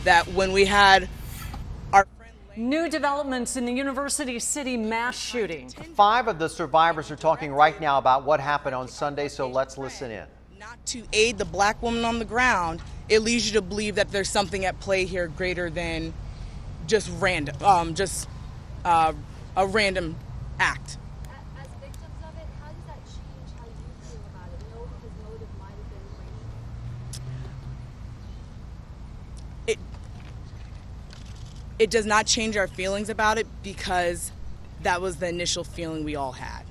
that when we had our friend New developments in the University City mass shooting. 5 of the survivors are talking right now about what happened on Sunday, so let's listen in. not to aid the black woman on the ground, it leads you to believe that there's something at play here greater than just random, a random act. As victims of it, how does that change how you feel about it? No, his motive might have been racial. It does not change our feelings about it because that was the initial feeling we all had.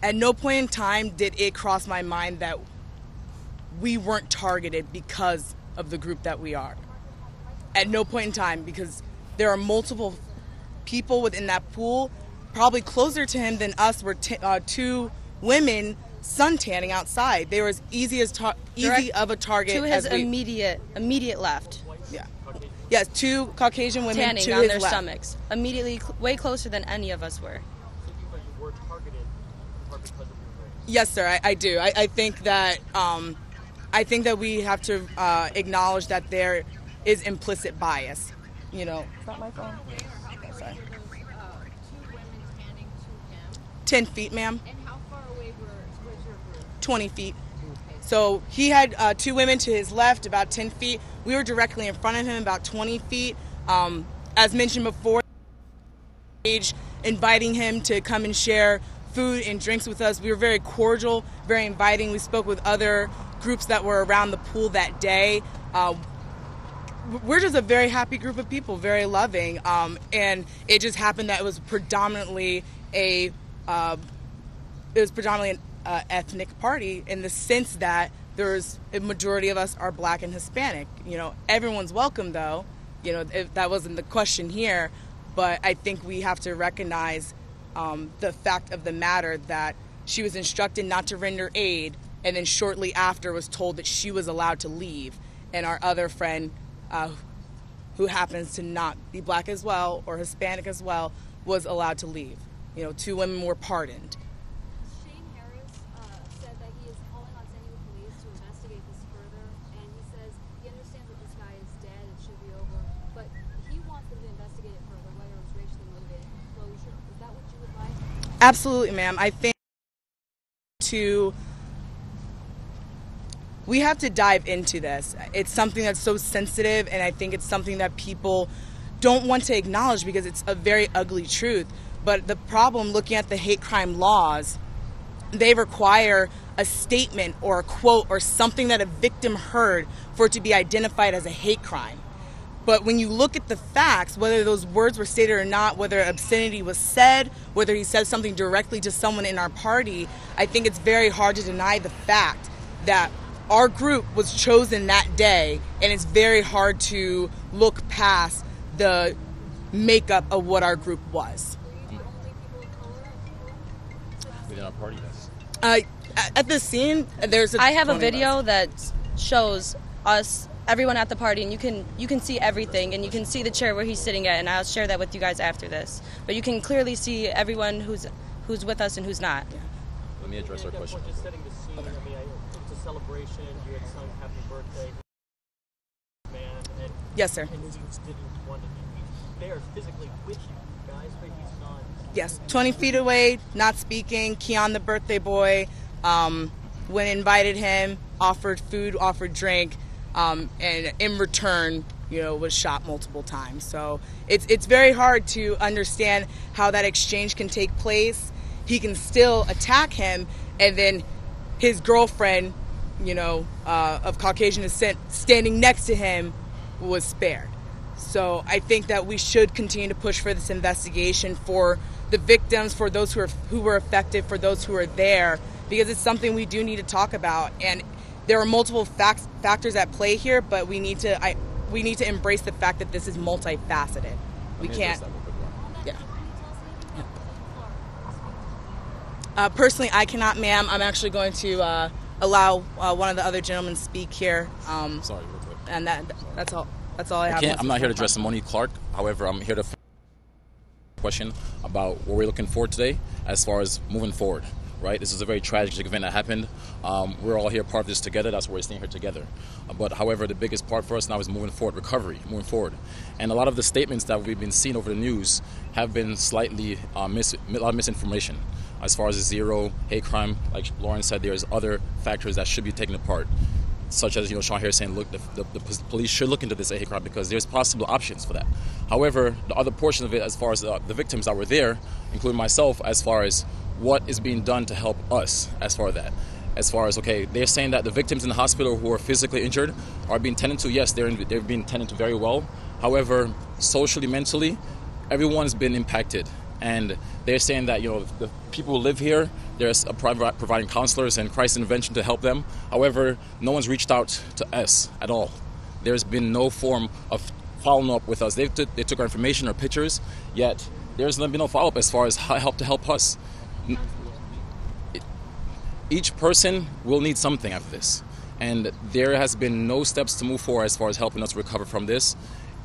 At no point in time did it cross my mind that we weren't targeted because of the group that we are. At no point in time, because there are multiple people within that pool, probably closer to him than us were 2 women suntanning outside. They were as easy of a target to his as we, immediate left. Yeah. Yes, 2 Caucasian women tanning to on his their left. stomachs, immediately way closer than any of us were. Yes, sir. I do. I think that we have to acknowledge that there is implicit bias. You know. Is that my phone? Okay, sorry. 2 women tanning to him. 10 feet, ma'am. And how far away was your group? 20 feet. So he had 2 women to his left, about 10 feet. We were directly in front of him, about 20 feet. As mentioned before, inviting him to come and share food and drinks with us. We were very cordial, very inviting. We spoke with other groups that were around the pool that day. We're just a very happy group of people, very loving, and it just happened that it was predominantly an ethnic party in the sense that there's a majority of us are black and Hispanic. You know, everyone's welcome though. You know, that wasn't the question here, but I think we have to recognize the fact of the matter that she was instructed not to render aid, and then shortly after was told that she was allowed to leave, and our other friend, who happens to not be black as well or Hispanic as well, was allowed to leave. You know, 2 women were pardoned. Shane Harris said that he is calling on San Diego police to investigate this further, and he says he understands that this guy is dead, it should be over, but he wants them to investigate it further, whether it was racially motivated closure. Is that what you would like? Absolutely, ma'am. I think we have to dive into this. It's something that's so sensitive, and I think it's something that people don't want to acknowledge because it's a very ugly truth. But the problem, looking at the hate crime laws, they require a statement or a quote or something that a victim heard for it to be identified as a hate crime. But when you look at the facts, whether those words were stated or not, whether obscenity was said, whether he said something directly to someone in our party, I think it's very hard to deny the fact that our group was chosen that day, and it's very hard to look past the makeup of what our group was. Within our party, yes. At the scene, I have a video that shows us, everyone at the party, and you can see everything, and you can see the chair where he's sitting at, and I'll share that with you guys after this. But you can clearly see everyone who's with us and who's not. Yeah. Let me address our question. Just setting the scene. Okay. I mean, it's a celebration. You had sung "Happy Birthday," man. And, yes, sir. And he just didn't want to be there physically with you guys, but he's not. Yes, 20 feet away, not speaking. Keon, the birthday boy, when invited him, offered food, offered drink, and in return, you know, was shot multiple times. So it's very hard to understand how that exchange can take place. He can still attack him, and then his girlfriend, you know, of Caucasian descent, standing next to him, was spared. So I think that we should continue to push for this investigation for the victims, for those who were affected, for those who are there, because it's something we do need to talk about. And there are multiple factors at play here, but we need to embrace the fact that this is multifaceted. We can't. Yeah. Personally, I cannot, ma'am. I'm actually going to allow one of the other gentlemen to speak here. Sorry, real quick. And that's all. That's all I have. I'm not here to address Monique Clark. However, I'm here to question about what we're looking for today as far as moving forward. right? This is a very tragic event that happened. We're all here part of this together. That's why we're staying here together. But however, the biggest part for us now is moving forward, recovery, moving forward. And a lot of the statements that we've been seeing over the news have been slightly a lot of misinformation. As far as zero hate crime, like Lauren said, there's other factors that should be taken apart, such as, Sean Harris saying, look, the police should look into this hate crime because there's possible options for that. However, the other portion of it, as far as the victims that were there, including myself, as far as what is being done to help us, as far as that. As far as, okay, they're saying that the victims in the hospital who are physically injured are being tended to. Yes, they're being tended to very well. However, socially, mentally, everyone's been impacted. And they're saying that, the people who live here, there's providing counselors and crisis intervention to help them. However, no one's reached out to us at all. There's been no form of following up with us. They took our information or pictures, yet there's been no follow-up as far as how to help us. Each person will need something after this. And there has been no steps to move forward as far as helping us recover from this.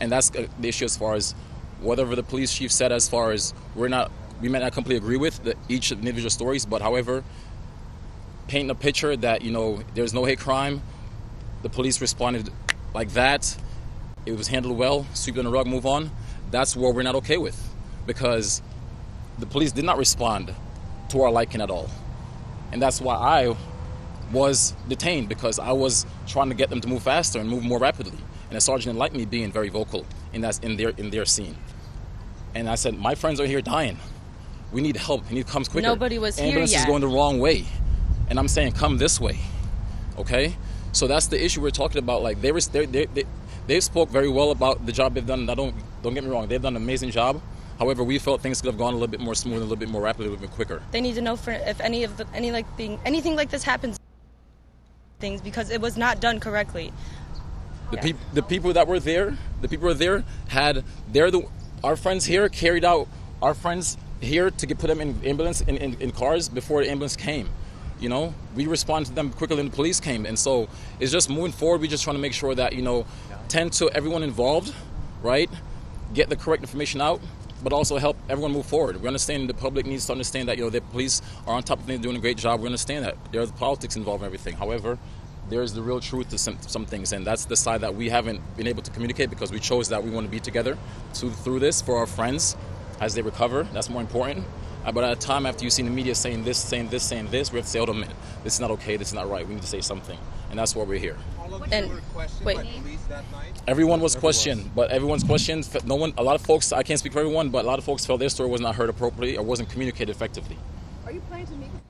And that's the issue as far as whatever the police chief said, as far as we may not completely agree with each individual stories, but however, painting a picture that, there's no hate crime, the police responded like that, it was handled well, sweep it on the rug, move on, that's what we're not okay with, because the police did not respond to our liking at all. And that's why I was detained, because I was trying to get them to move faster and move more rapidly. And the sergeant didn't like me being very vocal in their scene. And I said, my friends are here dying. We need help. We need to come quicker. Nobody was here yet. Ambulance is going the wrong way. And I'm saying, come this way. Okay? So that's the issue we're talking about. Like, they spoke very well about the job they've done. Don't get me wrong. They've done an amazing job. However, we felt things could have gone a little bit more smooth, a little bit more rapidly, a little bit quicker. They need to know if anything like this happens, because it was not done correctly. The people that were there, our friends here carried out our friends here to put them in ambulance in cars before the ambulance came. We responded to them quicker than the police came, and so it's just moving forward. We're just trying to make sure that tend to everyone involved, right? Get the correct information out, but also help everyone move forward. We understand the public needs to understand that the police are on top of things, doing a great job. We understand that there's politics involved in everything. However, there's the real truth to some things, and that's the side that we haven't been able to communicate, because we chose that we want to be together through this for our friends as they recover. That's more important. But at a time after you see the media saying this, we have to say, hold on a minute, this is not okay, this is not right, we need to say something. And that's why we're here. All of you were questioned by police that night? Everyone was questioned, but everyone's questioned. A lot of folks, I can't speak for everyone, but a lot of folks felt their story was not heard appropriately or wasn't communicated effectively. Are you planning to meet with?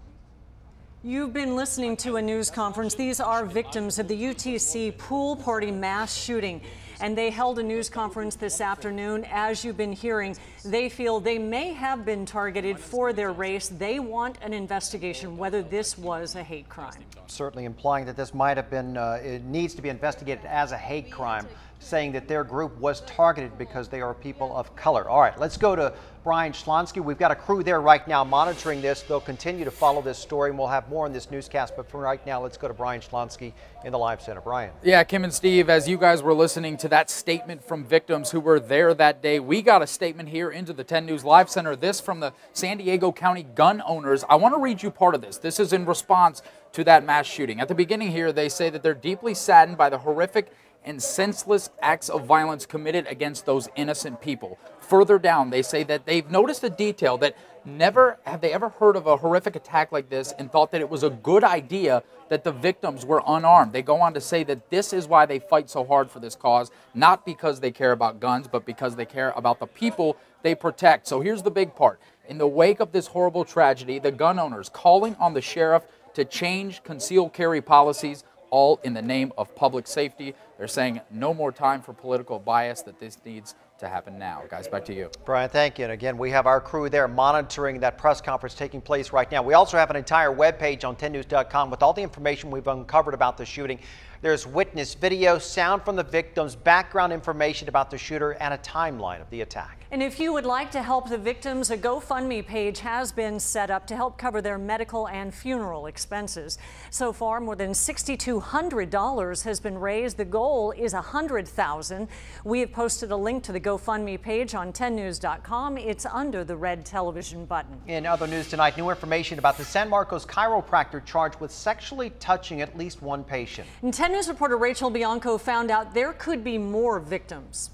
You've been listening to a news conference. These are victims of the UTC pool party mass shooting. And they held a news conference this afternoon. As you've been hearing, they feel they may have been targeted for their race. They want an investigation whether this was a hate crime. Certainly implying that this might have been, it needs to be investigated as a hate crime, saying that their group was targeted because they are people of color. All right, let's go to Brian Schlonsky. We've got a crew there right now monitoring this. They'll continue to follow this story, and we'll have more in this newscast. But for right now, let's go to Brian Schlonsky in the Live Center. Brian. Yeah, Kim and Steve, as you guys were listening to that statement from victims who were there that day, we got a statement here into the 10 News Live Center. This from the San Diego County gun owners. I want to read you part of this. This is in response to that mass shooting. At the beginning here, they say that they're deeply saddened by the horrific and senseless acts of violence committed against those innocent people. Further down, they say that they've noticed a detail that never have they ever heard of a horrific attack like this and thought that it was a good idea that the victims were unarmed. They go on to say that this is why they fight so hard for this cause, not because they care about guns, but because they care about the people they protect. So here's the big part. In the wake of this horrible tragedy, the gun owners calling on the sheriff to change concealed carry policies, all in the name of public safety. They're saying no more time for political bias, that this needs to happen now. Guys, back to you. Brian, thank you. And again, we have our crew there monitoring that press conference taking place right now. We also have an entire webpage on 10news.com with all the information we've uncovered about the shooting. There's witness video, sound from the victims, background information about the shooter, and a timeline of the attack. And if you would like to help the victims, a GoFundMe page has been set up to help cover their medical and funeral expenses. So far, more than $6,200 has been raised. The goal goal is $100,000. We have posted a link to the GoFundMe page on 10news.com. It's under the red television button. In other news tonight, new information about the San Marcos chiropractor charged with sexually touching at least one patient. And 10 News reporter Rachel Bianco found out there could be more victims.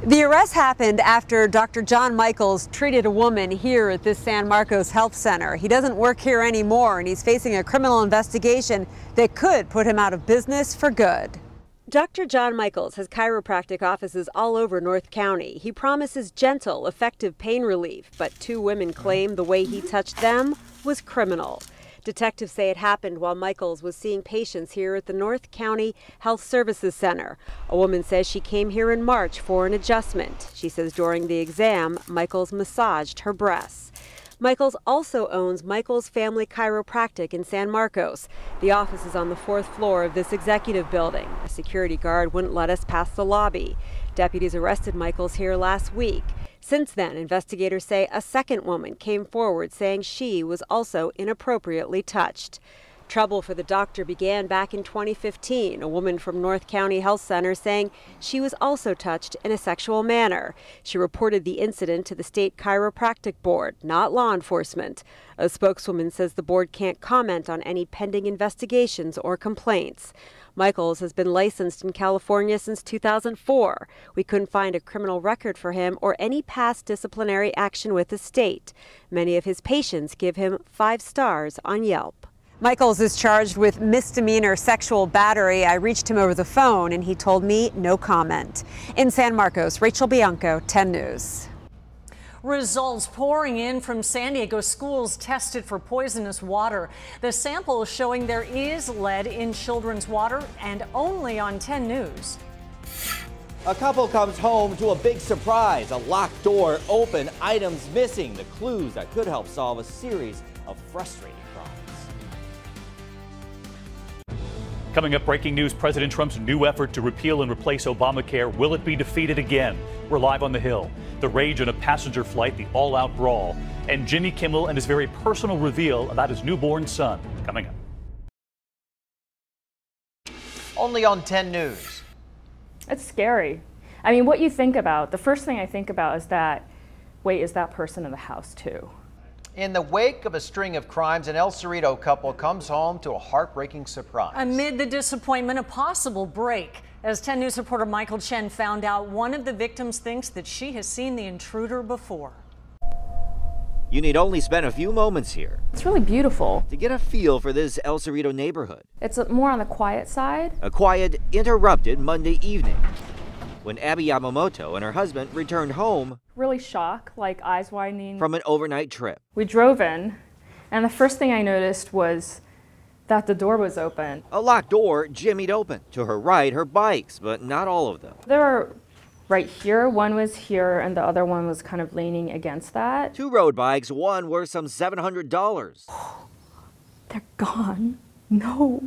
The arrest happened after Dr. John Michaels treated a woman here at this San Marcos Health Center. He doesn't work here anymore, and he's facing a criminal investigation that could put him out of business for good. Dr. John Michaels has chiropractic offices all over North County. He promises gentle, effective pain relief, but two women claim the way he touched them was criminal. Detectives say it happened while Michaels was seeing patients here at the North County Health Services Center. A woman says she came here in March for an adjustment. She says during the exam, Michaels massaged her breasts. Michaels also owns Michaels Family Chiropractic in San Marcos. The office is on the 4th floor of this executive building. A security guard wouldn't let us past the lobby. Deputies arrested Michaels here last week. Since then, investigators say a second woman came forward saying she was also inappropriately touched. Trouble for the doctor began back in 2015. A woman from North County Health Center saying she was also touched in a sexual manner. She reported the incident to the state chiropractic board, not law enforcement. A spokeswoman says the board can't comment on any pending investigations or complaints. Michaels has been licensed in California since 2004. We couldn't find a criminal record for him or any past disciplinary action with the state. Many of his patients give him 5 stars on Yelp. Michaels is charged with misdemeanor sexual battery. I reached him over the phone and he told me no comment. In San Marcos, Rachel Bianco, 10 News. Results pouring in from San Diego schools tested for poisonous water. The sample is showing there is lead in children's water, and only on 10 News. A couple comes home to a big surprise. A locked door open, items missing. The clues that could help solve a series of frustrating crimes. Coming up, breaking news, President Trump's new effort to repeal and replace Obamacare. Will it be defeated again? We're live on the Hill. The rage on a passenger flight, the all-out brawl, and Jimmy Kimmel and his very personal reveal about his newborn son. Coming up. Only on 10 News. It's scary. I mean, what you think about, the first thing I think about is that, wait, is that person in the house too? In the wake of a string of crimes, an El Cerrito couple comes home to a heartbreaking surprise. Amid the disappointment, a possible break. As 10 News reporter Michael Chen found out, one of the victims thinks that she has seen the intruder before. You need only spend a few moments here. It's really beautiful to get a feel for this El Cerrito neighborhood. It's more on the quiet side. A quiet, interrupted Monday evening when Abby Yamamoto and her husband returned home. Really shocked, like eyes widening. From an overnight trip. We drove in, and the first thing I noticed was that the door was open. A locked door jimmied open. To her right, her bikes, but not all of them. They were right here. One was here, and the other one was kind of leaning against that. 2 road bikes, one worth some $700. They're gone. No.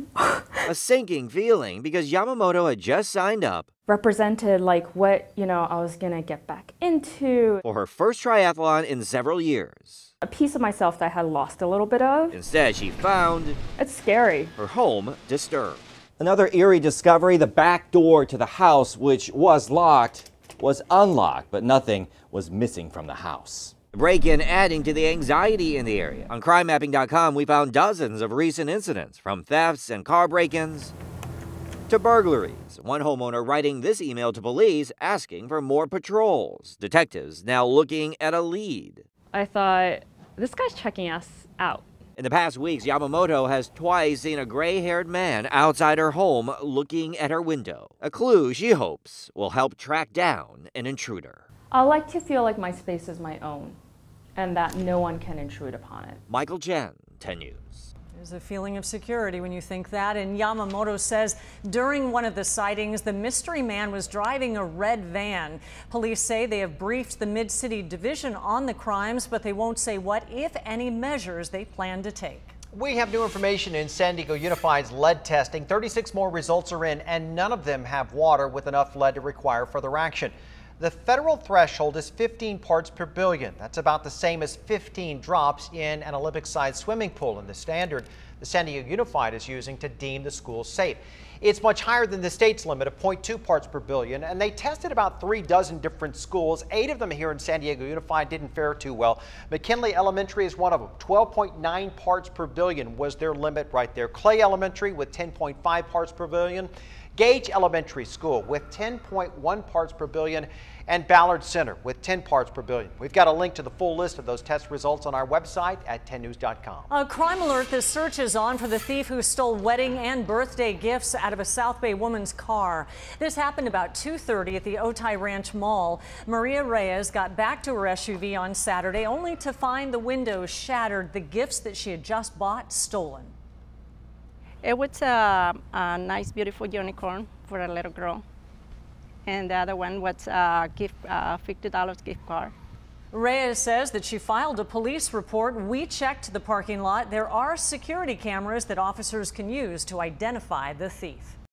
A sinking feeling because Yamamoto had just signed up. Represented like what, I was gonna get back into. For her first triathlon in several years. A piece of myself that I had lost a little bit of. Instead, she found... It's scary. Her home disturbed. Another eerie discovery, the back door to the house, which was locked, was unlocked, but nothing was missing from the house. The break-in adding to the anxiety in the area. On crimemapping.com, we found dozens of recent incidents, from thefts and car break-ins to burglaries. One homeowner writing this email to police asking for more patrols. Detectives now looking at a lead. I thought, this guy's checking us out. In the past weeks, Yamamoto has twice seen a gray-haired man outside her home looking at her window. A clue she hopes will help track down an intruder. I like to feel like my space is my own and that no one can intrude upon it. Michael Chen, 10 News. There's a feeling of security when you think that, and Yamamoto says during one of the sightings, the mystery man was driving a red van. Police say they have briefed the Mid-City Division on the crimes, but they won't say what, if any, measures they plan to take. We have new information in San Diego Unified's lead testing. 36 more results are in, and none of them have water with enough lead to require further action. The federal threshold is 15 parts per billion. That's about the same as 15 drops in an Olympic-sized swimming pool, and the standard the San Diego Unified is using to deem the school safe. It's much higher than the state's limit of 0.2 parts per billion, and they tested about 36 different schools. 8 of them here in San Diego Unified didn't fare too well. McKinley Elementary is one of them. 12.9 parts per billion was their limit right there. Clay Elementary with 10.5 parts per billion. Gage Elementary School with 10.1 parts per billion, and Ballard Center with 10 parts per billion. We've got a link to the full list of those test results on our website at 10news.com. A crime alert. The search is on for the thief who stole wedding and birthday gifts out of a South Bay woman's car. This happened about 2:30 at the Otay Ranch Mall. Maria Reyes got back to her SUV on Saturday only to find the windows shattered, the gifts that she had just bought stolen. It was a nice, beautiful unicorn for a little girl. And the other one was a gift, $50 gift card. Reyes says that she filed a police report. We checked the parking lot. There are security cameras that officers can use to identify the thief.